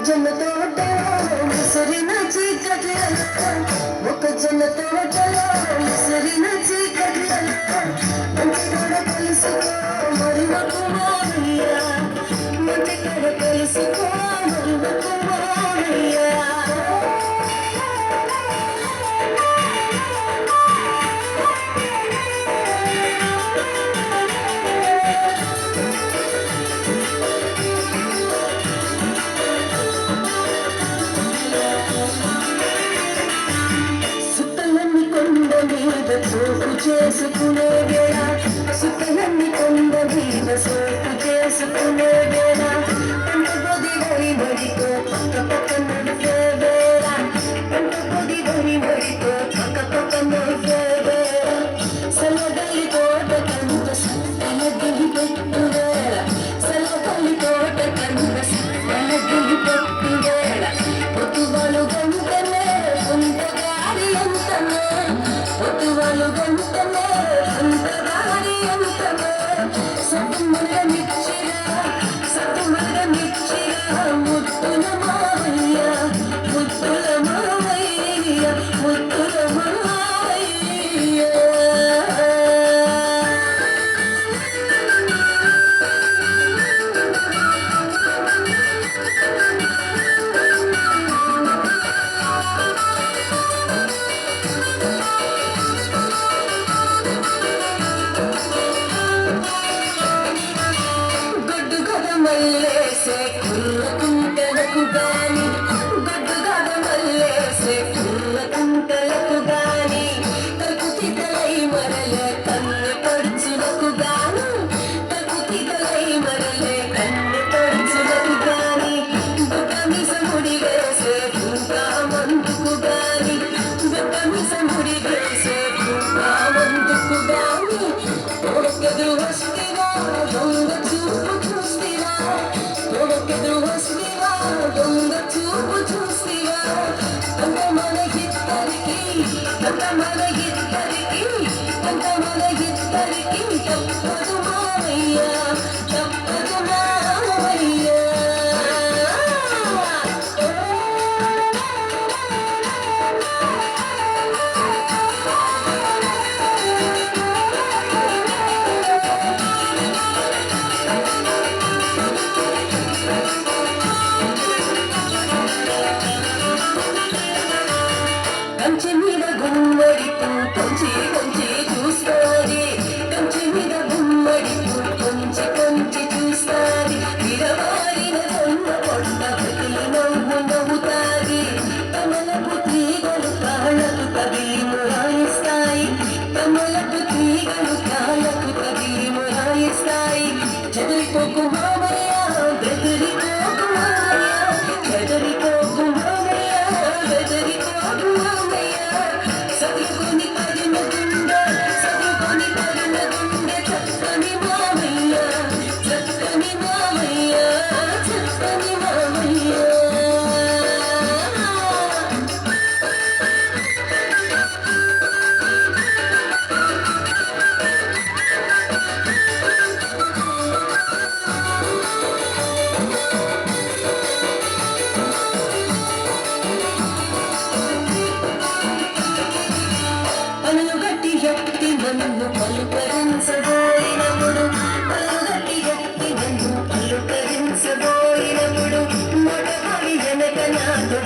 మొక్కజొన్న తోటలో ముసిరిన చీకట్లలో మొక్కజొన్న తోటలో ముసిరిన చీకట్లలో మంచి కూడా కలుసుకో మరువకు మావయ్యా మంచి కూడా కలుసుకో మరువకు మావయ్యా సోపు చేసుకునే వేళ సుఖలన్నీ కొండ మీద సోపు చేసుకునే వేళ పంట పొది వరి మడితో పక్క పక్క నడిపే వేళ పంట పొది వరి మడితో పక్క పక్క నడిపే వేళ సలగల్లి తోట కంద సలగిలి పెట్టు వేళ సలగల్లి తోట కంద సలగిలి పెట్టు వేళ పొద్దువాలు గంటనే కొంత గారి అంతనే పొద్దువాలు గంటనే కొంత గారి అంతనే సత్తుమల్ల మిచ్చిరా ముత్తుల మావయ్య ముత్తుల మావయ్య ముత్తుల మావయ్య మల్లేసే కుర్ర కుంటలకు గాని గడ్డు గద మల్లేసే కుర్ర కుంటలకు గాని తక్కుతితలై మరలే కన్ను పడుచులకు గాను తక్కుతితలై మరలే కన్ను పడుచులకు గాని బుట్టమిస ముడి వేసే భూకా మందుకు గాని బుట్టమిస ముడి వేసే భూకా మందుకు గాని ఒక్కదు వస్తివా దొంగ చూపు చూస్తివా ఒక్కదు వస్తివా దొంగ చూపు చూస్తివా అంత మనకిద్దరికి అంత మనకిద్దరికి అంత మనకిద్దరికి తప్పదు మావయ్య తప్పదు మావయ్య కంచె మీద గుమ్మడి కొంచె కొంచె చూస్తాది కంచె మీద గుమ్మడి కొంచె కొంచె చూస్తాది విరవారిన సొన్న పొట్ట బతులు నవ్వు నవ్వుతాది కమలపు తీగలు కాళ్ళకు తగిలి మురాయిస్తాయి కమలపు తీగలు కాళ్ళకు తగిలి మురాయిస్తాయి చెదరిపోకు మామయ్య బెదిరిపోకు మామయ్య చెదరిపోకు మామయ్య బెదిరిపోకు మామయ్య సదుకొని పడిన గుండె సదుకొని పడిన గుండె చక్కని మామయ్య చక్కని మామయ్య చక్కని మామయ్య పలుగట్టి ఎత్తి నన్ను పలుకరించబోయినప్పుడు పలుగట్టి ఎత్తి నన్ను పలుకరించబోయినప్పుడు మొదటి వెనక నాతో